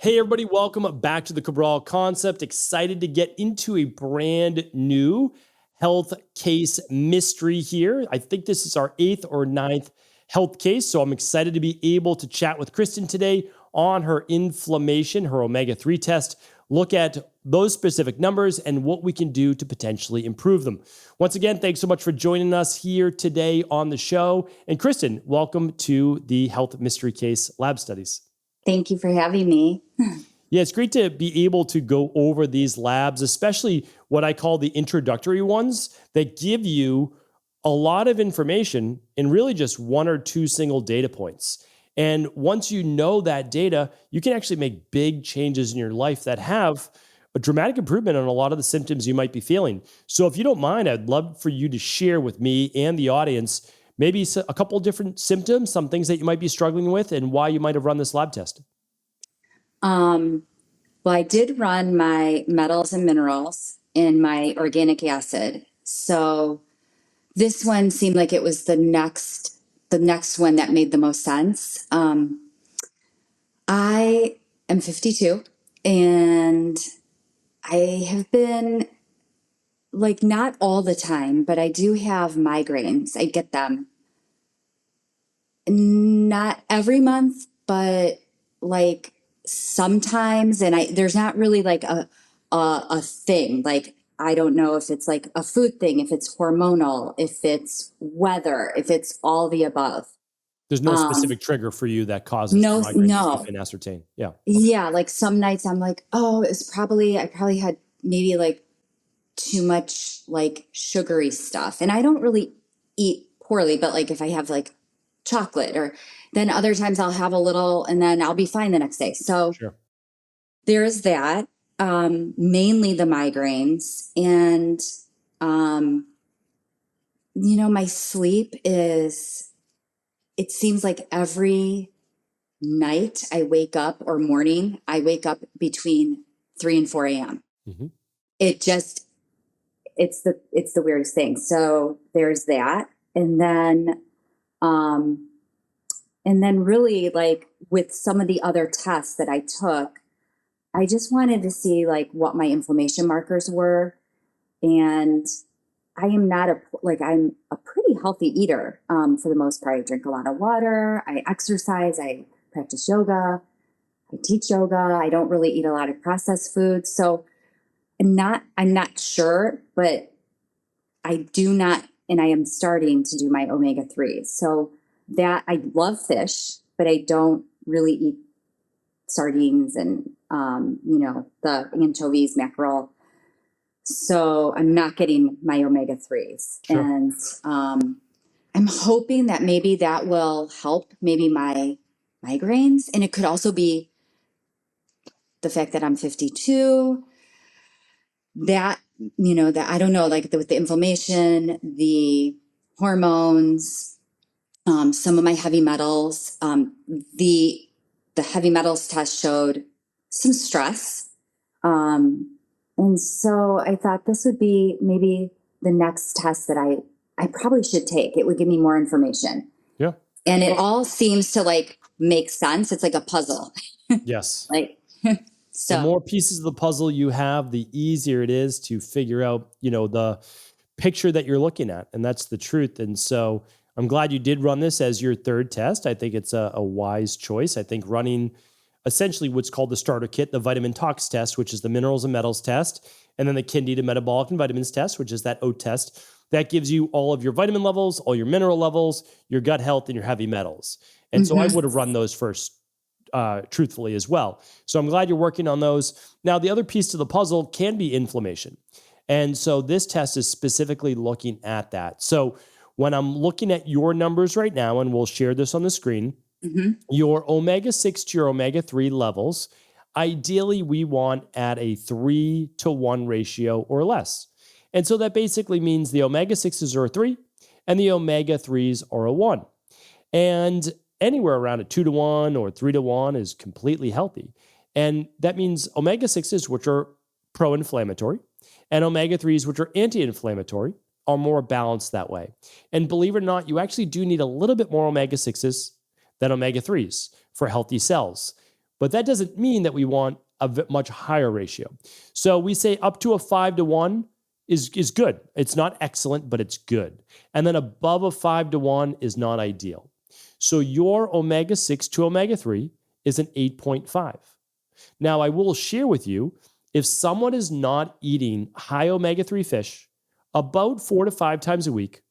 Hey, everybody, welcome back to the Cabral Concept. Excited to get into a brand new health case mystery here. I think this is our 8th or 9th health case, so I'm excited to be able to chat with Kristen today on her inflammation, her omega-3 test, look at those specific numbers and what we can do to potentially improve them. Once again, thanks so much for joining us here today on the show. And Kristen, welcome to the Health Mystery Case Lab Studies. Thank you for having me. Yeah, it's great to be able to go over these labs, especially what I call the introductory ones that give you a lot of information in really just one or two single data points. And once you know that data, you can actually make big changes in your life that have a dramatic improvement on a lot of the symptoms you might be feeling. So if you don't mind, I'd love for you to share with me and the audience maybe a couple of different symptoms, some things that you might be struggling with, and why you might have run this lab test. Well, I did run my metals and minerals and my organic acid. So this one seemed like it was the next one that made the most sense. I am 52 and I have been, like, not all the time, but I do have migraines. I get them not every month, but like sometimes. And there's not really like a thing. Like, I don't know if it's like a food thing, if it's hormonal, if it's weather, if it's all the above. There's no specific trigger for you that causes No, migraines that you no. can ascertain. Yeah. Okay. Yeah, like some nights I'm like, oh, I probably had maybe like too much like sugary stuff. And I don't really eat poorly, but like if I have like chocolate, or then other times I'll have a little and then I'll be fine the next day. So Sure. there's that. Mainly the migraines. And my sleep it seems like every night I wake up, or morning, I wake up between 3 and 4 a.m. Mm-hmm. It's the weirdest thing. So there's that. And then really, like, with some of the other tests that I took, I just wanted to see like what my inflammation markers were. And I'm a pretty healthy eater. For the most part, I drink a lot of water, I exercise, I practice yoga, I teach yoga. I don't really eat a lot of processed foods. So I'm not sure, but I do not, and I am starting to do my omega-3s. So that, I love fish, but I don't really eat sardines and, the anchovies, mackerel. So I'm not getting my omega-3s. Sure. And I'm hoping that maybe that will help maybe my migraines. And it could also be the fact that I'm 52, that I don't know, like with the inflammation, the hormones, some of my heavy metals. The heavy metals test showed some stress. And so I thought this would be maybe the next test that I probably should take. It would give me more information. Yeah. And it all seems to like make sense. It's like a puzzle. Yes. Like, so the more pieces of the puzzle you have, the easier it is to figure out, the picture that you're looking at. And that's the truth. And so I'm glad you did run this as your third test. I think it's a wise choice. I think running essentially what's called the starter kit, the vitamin tox test, which is the minerals and metals test, and then the Candida metabolic and vitamins test, which is that O test, that gives you all of your vitamin levels, all your mineral levels, your gut health, and your heavy metals. And so I would have run those first, truthfully as well. So I'm glad you're working on those. Now, the other piece to the puzzle can be inflammation. And so this test is specifically looking at that. So when I'm looking at your numbers right now, and we'll share this on the screen, your omega-6 to your omega-3 levels, ideally we want at a 3-to-1 ratio or less. And so that basically means the omega-6s are a 3 and the omega-3s are a 1. And anywhere around a 2-to-1 or 3-to-1 is completely healthy. And that means omega-6s, which are pro-inflammatory, and omega-3s, which are anti-inflammatory, are more balanced that way. And believe it or not, you actually do need a little bit more omega-6s than omega-3s for healthy cells. but that doesn't mean that we want a much higher ratio. So we say up to a 5-to-1 is good. It's not excellent, but it's good. And then above a 5-to-1 is not ideal. So your omega-6 to omega-3 is an 8.5. Now, I will share with you, if someone is not eating high omega-3 fish about 4 to 5 times a week,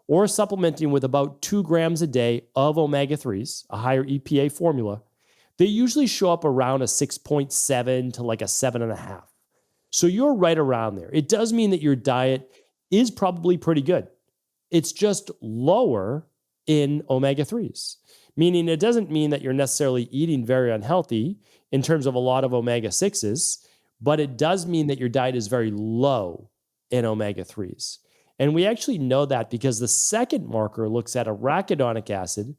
or supplementing with about 2 grams a day of omega-3s, a higher EPA formula, they usually show up around a 6.7 to like a 7.5. So you're right around there. It does mean that your diet is probably pretty good. It's just lower in omega-3s, meaning it doesn't mean that you're necessarily eating very unhealthy in terms of a lot of omega-6s, but it does mean that your diet is very low in omega-3s. And we actually know that because the second marker looks at arachidonic acid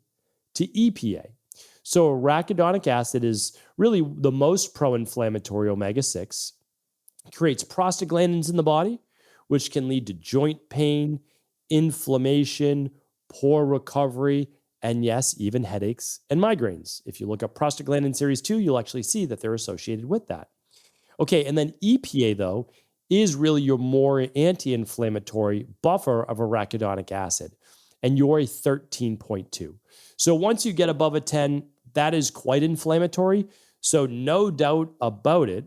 to EPA. So arachidonic acid is really the most pro-inflammatory omega-6, creates prostaglandins in the body, which can lead to joint pain, inflammation, poor recovery, and yes, even headaches and migraines. If you look up prostaglandin series 2, you'll actually see that they're associated with that. Okay, and then EPA, though, is really your more anti-inflammatory buffer of arachidonic acid, and you're a 13.2. So once you get above a 10, that is quite inflammatory. So no doubt about it,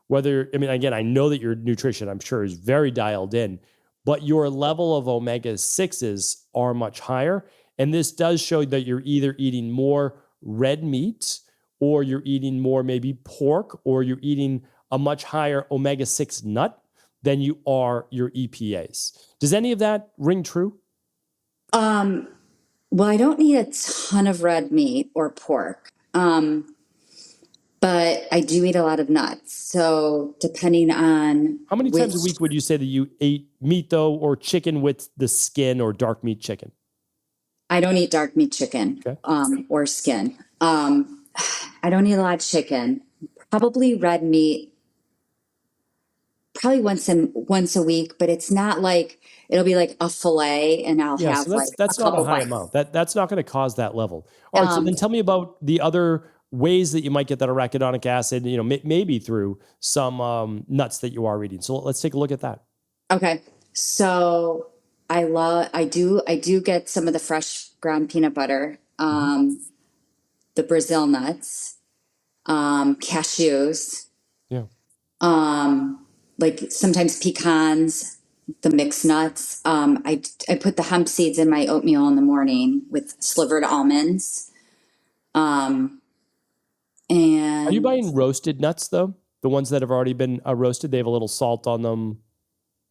whether, I mean, again, I know that your nutrition, I'm sure, is very dialed in, but your level of omega-6s are much higher. And this does show that you're either eating more red meat, or you're eating more maybe pork, or you're eating a much higher omega-6 nut than you are your EPAs. Does any of that ring true? Well, I don't need a ton of red meat or pork, but I do eat a lot of nuts. So depending on How many which, times a week would you say that you ate meat, though, or chicken with the skin, or dark meat chicken? I don't eat dark meat chicken, Okay. or skin. I don't eat a lot of chicken. Probably red meat, probably once a week, but it's not like it'll be like a fillet, and I'll Yeah, have so like a that's not a couple high bites. amount. That's not going to cause that level. All right, so Um, then tell me about the other ways that you might get that arachidonic acid. Maybe through some nuts that you are eating. So let's take a look at that. okay, so I do get some of the fresh ground peanut butter, Mhm. the Brazil nuts, cashews, Yeah. like sometimes pecans, the mixed nuts. I put the hemp seeds in my oatmeal in the morning with slivered almonds. Um, Are you and buying roasted nuts though? The ones that have already been roasted, they have a little salt on them.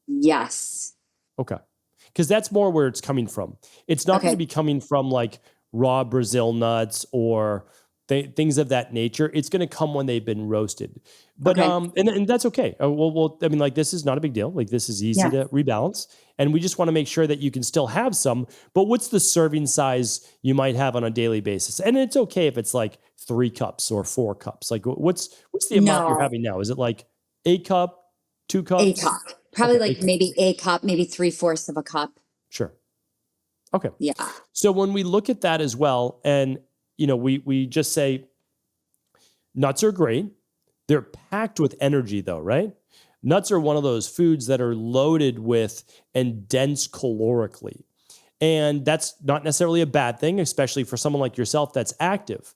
yes, Okay. Because that's more where it's coming from. It's not going to okay, be coming from like raw Brazil nuts or things of that nature. It's going to come when they've been roasted. But okay, and that's okay. I mean, like this is not a big deal. Like this is easy yeah, to rebalance, and we just want to make sure that you can still have some. But what's the serving size you might have on a daily basis? And it's okay if it's like 3 cups or 4 cups. Like what's the amount you're no, having now? Is it like a cup, 2 a cups? cup, probably Okay, a like cup. maybe a cup, maybe three-fourths of a cup. Sure. Okay. Yeah, So when we look at that as well, and we just say nuts are great. They're packed with energy though, right? Nuts are one of those foods that are loaded with and dense calorically. And that's not necessarily a bad thing, especially for someone like yourself that's active.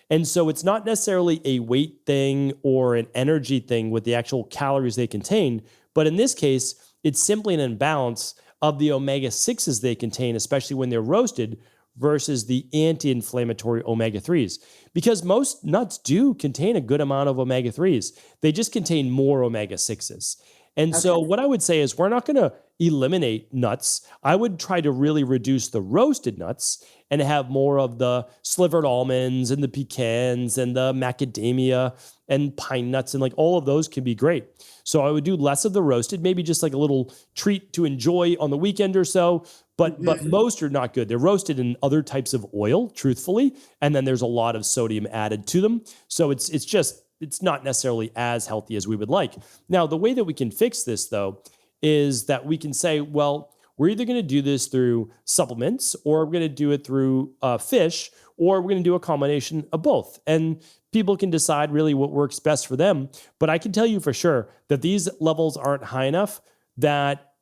And so it's not necessarily a weight thing or an energy thing with the actual calories they contain, but in this case, it's simply an imbalance of the omega-6s they contain, especially when they're roasted, versus the anti-inflammatory omega-3s. Because most nuts do contain a good amount of omega-3s. They just contain more omega-6s. And so okay, what I would say is we're not going to eliminate nuts. I would try to really reduce the roasted nuts and have more of the slivered almonds and the pecans and the macadamia and pine nuts, and like all of those can be great. So I would do less of the roasted, maybe just like a little treat to enjoy on the weekend or so. But hmm, most are not good. They're roasted in other types of oil, truthfully, and then there's a lot of sodium added to them. So it's not necessarily as healthy as we would like. Now, the way that we can fix this though is that we can say, well, we're either going to do this through supplements or we're going to do it through fish, or we're going to do a combination of both. And people can decide really what works best for them. But I can tell you for sure that these levels aren't high enough that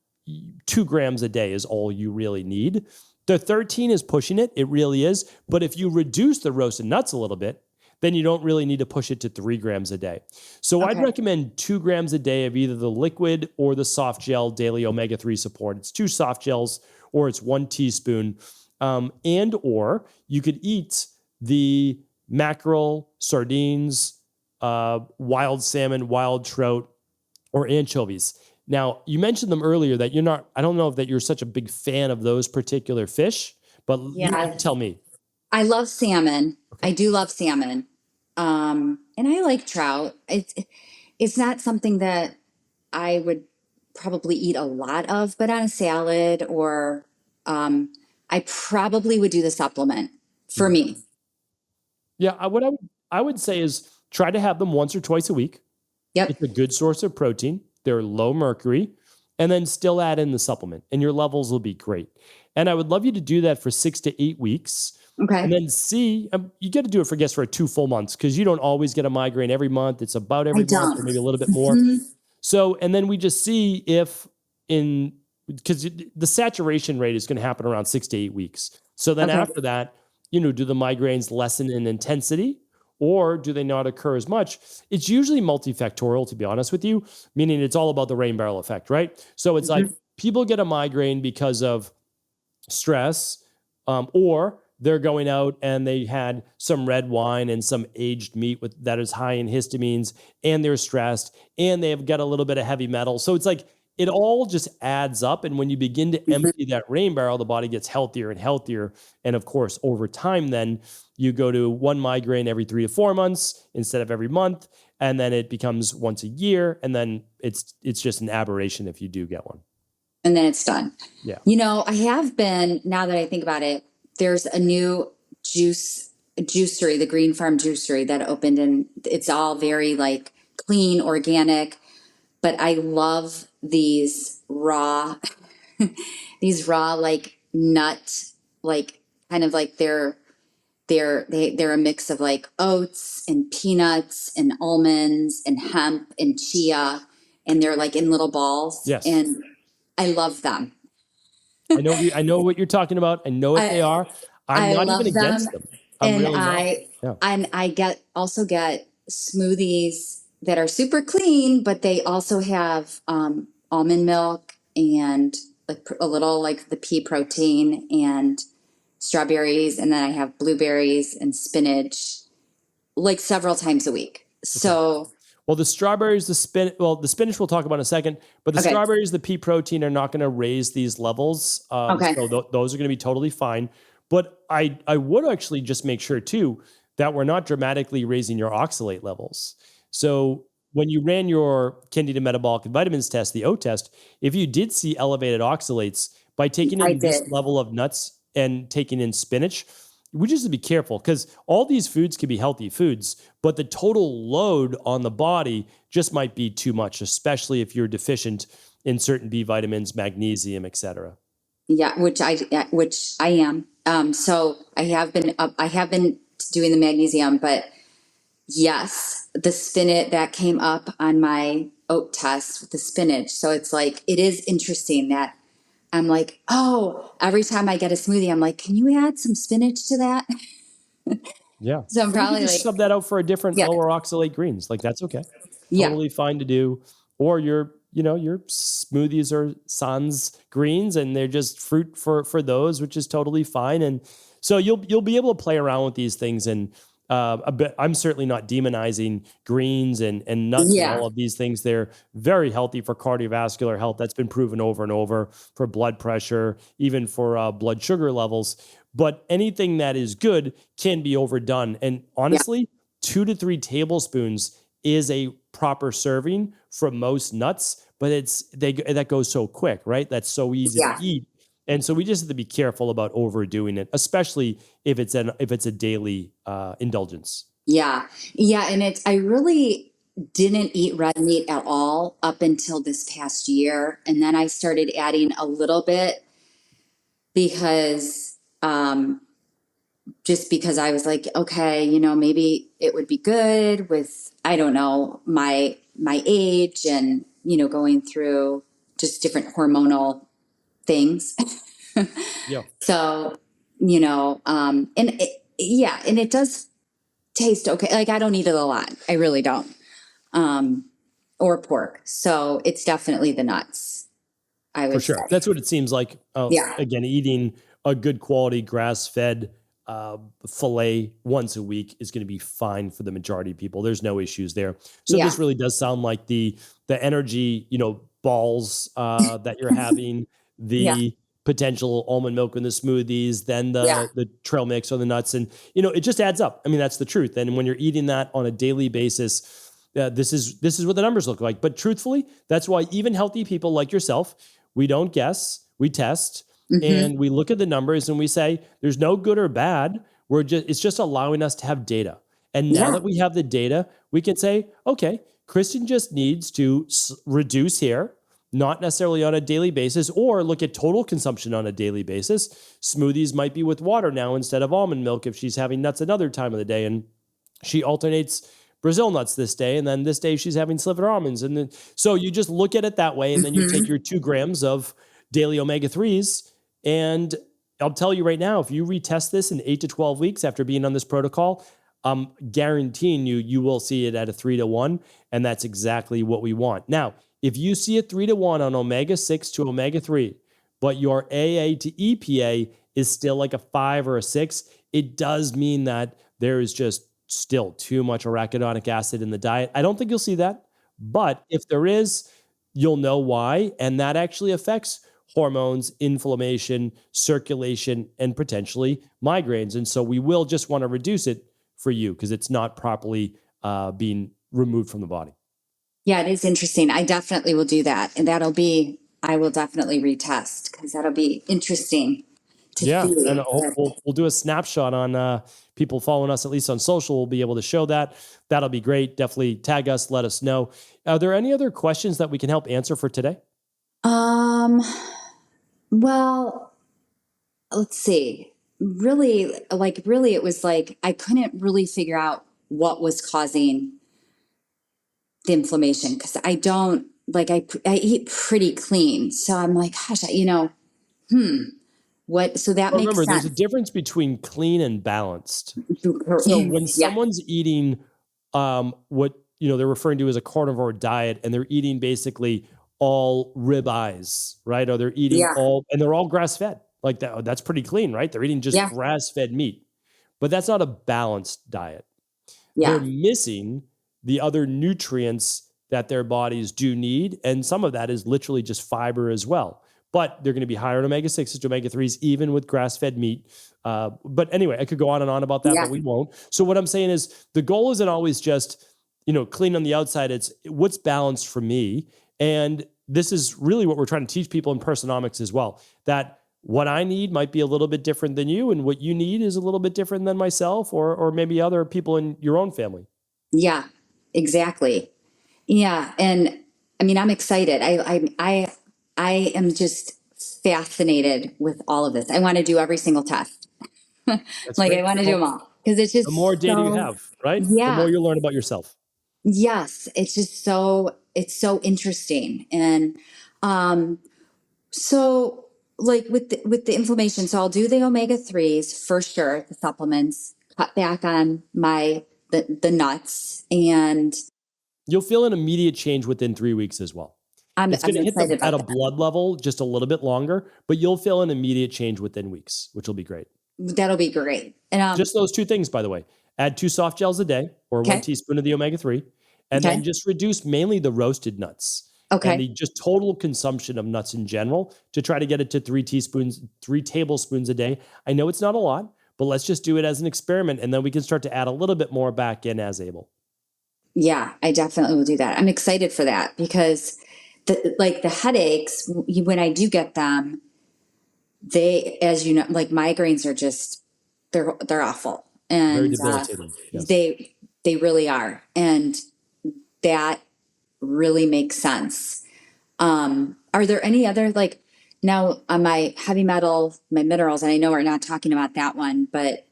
2 grams a day is all you really need. The 13 is pushing it. It really is. But if you reduce the roasted nuts a little bit, then you don't really need to push it to 3 grams a day. So I'd recommend 2 grams a day of either the liquid or the soft gel daily omega-3 support. It's 2 soft gels or it's 1 teaspoon. And or you could eat the mackerel, sardines, wild salmon, wild trout, or anchovies. Now, you mentioned them earlier that you're not, I don't know if that you're such a big fan of those particular fish, but you tell me. I love salmon. I do love salmon. And I like trout. It's not something that I would probably eat a lot of, but on a salad or I probably would do the supplement for me. Yeah, what I would say is try to have them once or twice a week. Yep. It's a good source of protein. They're low mercury, and then still add in the supplement, and your levels will be great. And I would love you to do that for 6 to 8 weeks. Okay. And then see, you got to do it for, I guess, for 2 full months because you don't always get a migraine every month. It's about every month or maybe a little bit more. So, and then we just see if because the saturation rate is going to happen around 6 to 8 weeks. So then after that, do the migraines lessen in intensity or do they not occur as much? It's usually multifactorial, to be honest with you, meaning it's all about the rain barrel effect, right? So it's like people get a migraine because of stress, or they're going out and they had some red wine and some aged meat that is high in histamines and they're stressed and they've got a little bit of heavy metal. So it's like it all just adds up. And when you begin to empty that rain barrel, the body gets healthier and healthier. And of course, over time, then you go to 1 migraine every 3 to 4 months instead of every month. And then it becomes once a year. And then it's just an aberration if you do get one. And then it's done. Yeah. I have been, now that I think about it, there's a new juicery, the Green Farm Juicery that opened, and it's all very like clean, organic. But I love these raw, like nut, like kind of like they're a mix of like oats and peanuts and almonds and hemp and chia, and they're like in little balls. Yes. And I love them. I know what you're talking about. I know what they are. I'm not even against them. I'm really not. And I also get smoothies that are super clean, but they also have almond milk and like a little like the pea protein and strawberries, and then I have blueberries and spinach like several times a week. So well, the strawberries, the spinach we'll talk about in a second, but the strawberries, the pea protein are not going to raise these levels. So those are going to be totally fine. But I would actually just make sure too that we're not dramatically raising your oxalate levels. So when you ran your Candida metabolic and vitamins test, the O test, if you did see elevated oxalates by taking in this level of nuts and taking in spinach, we just have to be careful because all these foods can be healthy foods, but the total load on the body just might be too much, especially if you're deficient in certain B vitamins, magnesium, etc. Yeah, which I am. So I have been doing the magnesium, but yes, the spinach that came up on my oat test with the spinach. So it's like, it is interesting that I'm like, oh, every time I get a smoothie, I'm like, can you add some spinach to that? Yeah. So I'm probably just sub that out for a different lower oxalate greens. Like that's okay. Totally fine to do. Or your smoothies are sans greens and they're just fruit for those, which is totally fine. And so you'll be able to play around with these things. And I'm certainly not demonizing greens and nuts and all of these things. They're very healthy for cardiovascular health. That's been proven over and over for blood pressure, even for blood sugar levels. But anything that is good can be overdone. And honestly, 2 to 3 tablespoons is a proper serving for most nuts, but that goes so quick, right? That's so easy to eat. And so we just have to be careful about overdoing it, especially if it's a daily indulgence. Yeah. And I really didn't eat red meat at all up until this past year. And then I started adding a little bit because just because I was like, okay, maybe it would be good with, I don't know, my age and, going through just different hormonal things. Yeah, So, and it does taste okay. Like I don't eat it a lot. I really don't. Um, or pork. So it's definitely the nuts, I for would say. sure. That's what it seems like. Yeah. Again, eating a good quality grass fed filet once a week is going to be fine for the majority of people. There's no issues there. So Yeah. this really does sound like the energy, balls that you're having, Yeah. the potential almond milk in the smoothies, then Yeah. the trail mix or the nuts, and it just adds up. I mean, that's the truth. And when you're eating that on a daily basis, this is what the numbers look like. But truthfully, that's why even healthy people like yourself, we don't guess, we test, Hmm. and we look at the numbers and we say there's no good or bad. It's just allowing us to have data. And now Yeah. that we have the data, we can say, okay, Kristen just needs to reduce here, not necessarily on a daily basis, or look at total consumption on a daily basis. Smoothies might be with water now instead of almond milk if she's having nuts another time of the day. And she alternates Brazil nuts this day, and then this day she's having sliver almonds. And then, so you just look at it that way, and then you take Hmm. your 2 grams of daily omega 3s. And I'll tell you right now, if you retest this in 8 to 12 weeks after being on this protocol, I'm guaranteeing you will see it at a 3 to 1. And that's exactly what we want. Now, if you see a 3 to 1 on omega 6 to omega 3, but your AA to EPA is still like a 5 or a 6, it does mean that there is just still too much arachidonic acid in the diet. I don't think you'll see that, but if there is, you'll know why. And that actually affects hormones, inflammation, circulation, and potentially migraines. And so we will just want to reduce it for you because it's not properly being removed from the body. Yeah, it is interesting. I definitely will do that. And I will definitely retest because that'll be interesting to Yeah, and see. we'll do a snapshot on people following us, at least on social. We'll be able to show that. That'll be great. Definitely tag us, let us know. Are there any other questions that we can help answer for today? Um, well, let's see. Really, it was like I couldn't really figure out what was causing the inflammation because I don't like I eat pretty clean. So I'm like, gosh, hmm, what? So that Well, makes remember, there's a sense. difference between clean and balanced. So when Yeah, someone's eating what they're referring to as a carnivore diet, and they're eating basically all ribeyes, right? Or they're eating yeah, all, and they're all grass fed. Like that's pretty clean, right? They're eating just yeah, grass fed meat, but that's not a balanced diet. They're yeah, missing the other nutrients that their bodies do need. And some of that is literally just fiber as well. But they're going to be higher in omega 6s to omega 3s, even with grass fed meat. But anyway, I could go on and on about that, yeah, but we won't. So, what I'm saying is the goal isn't always just, clean on the outside. It's what's balanced for me. And this is really what we're trying to teach people in personomics as well, that what I need might be a little bit different than you, and what you need is a little bit different than myself, or maybe other people in your own family. yeah, exactly. Yeah, and I mean, I'm excited. I am just fascinated with all of this. I want to do every single test. That's Like I great. want to do Well, them all because it's the more just data you so. have, right? The Yeah. more you learn about yourself. Yes, it's just it's so interesting. And um so like with the inflammation, so I'll do the omega 3s for sure, the supplements, cut back on the nuts, and You'll feel an immediate change within 3 weeks as well. It's going I'm to hit excited at about a that. blood level just a little bit longer, but you'll feel an immediate change within weeks, which will be great. That'll be great. And Just those two things, by the way. Add 2 soft gels a day or one okay, teaspoon of the omega 3, and then okay, just reduce mainly the roasted nuts and okay. the just total consumption of nuts in general to try to get it to 3 teaspoons, 3 tablespoons a day. I know it's not a lot, but let's just do it as an experiment, and then we can start to add a little bit more back in as able. Yeah, I definitely will do that. I'm excited for that because the headaches when I do get them, they, as you know, like migraines are just they're awful, Very and debilitating. Yes. they really are, and that really makes sense. Are there any other like now on my heavy metal, my minerals, and I know we're not talking about that one, but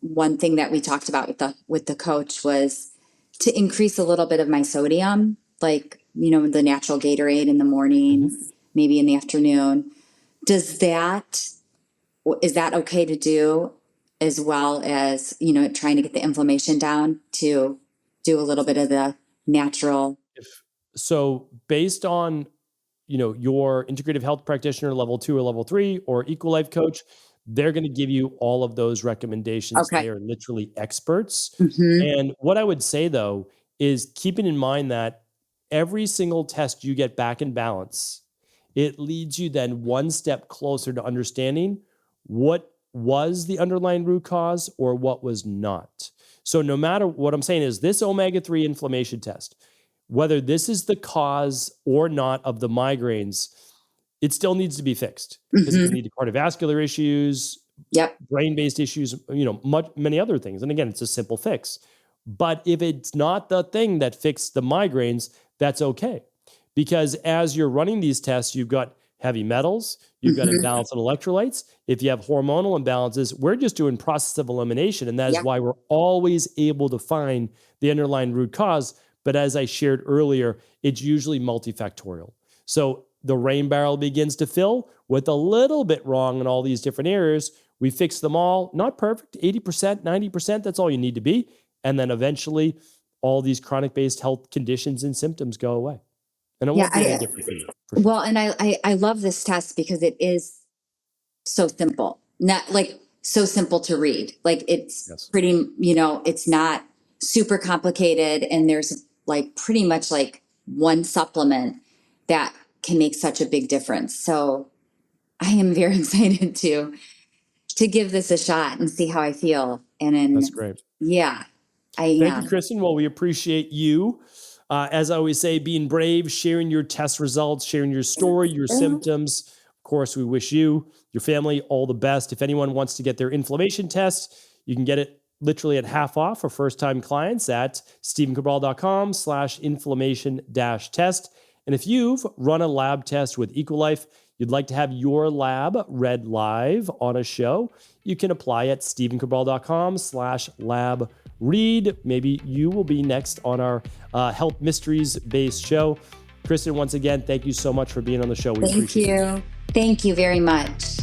one thing that we talked about with the coach was to increase a little bit of my sodium, like, the natural Gatorade in the morning, Mhm. maybe in the afternoon. Does that, is that okay to do, as well as, trying to get the inflammation down, to do a little bit of the natural? If so, based on your integrative health practitioner level 2 or level 3 or equal life coach, they're going to give you all of those recommendations. They Okay. are literally experts. Mm-hmm. And what I would say though is keeping in mind that every single test you get back in balance, it leads you then one step closer to understanding what was the underlying root cause or what was not. So no matter what I'm saying is this omega-3 inflammation test, whether this is the cause or not of the migraines, it still needs to be fixed because it can Mm-hmm. lead to cardiovascular issues, Yep. brain-based issues, many other things. And again, it's a simple fix. But if it's not the thing that fixed the migraines, that's okay. Because as you're running these tests, you've got heavy metals, you've got Mm-hmm. imbalance in electrolytes. If you have hormonal imbalances, we're just doing process of elimination. And that is Yep. why we're always able to find the underlying root cause. But as I shared earlier, it's usually multifactorial. So the rain barrel begins to fill with a little bit wrong in all these different areas. We fix them all, not perfect, 80%, 90%, that's all you need to be. And then eventually all these chronic based health conditions and symptoms go away. And it Yeah. won't be any different for you, for sure. Well, and I love this test because it is so simple, not like so simple to read. Like, it's Yes. pretty, it's not super complicated. And there's like pretty much like one supplement that can make such a big difference. So I am very excited to give this a shot and see how I feel. And That's then, great. yeah, I Thank you, am. Kristen. Well, we appreciate you. As I always say, being brave, sharing your test results, sharing your story, your symptoms. Of course, we wish you, your family, all the best. If anyone wants to get their inflammation test, you can get it literally at half off for first-time clients at stephencabral.com/inflammation-test. And if you've run a lab test with Equalife, you'd like to have your lab read live on a show, you can apply at stephencabral.com/lab read. Maybe you will be next on our health mysteries based show. Kristen, once again, thank you so much for being on the show. We Thank appreciate it. you. Thank you very much.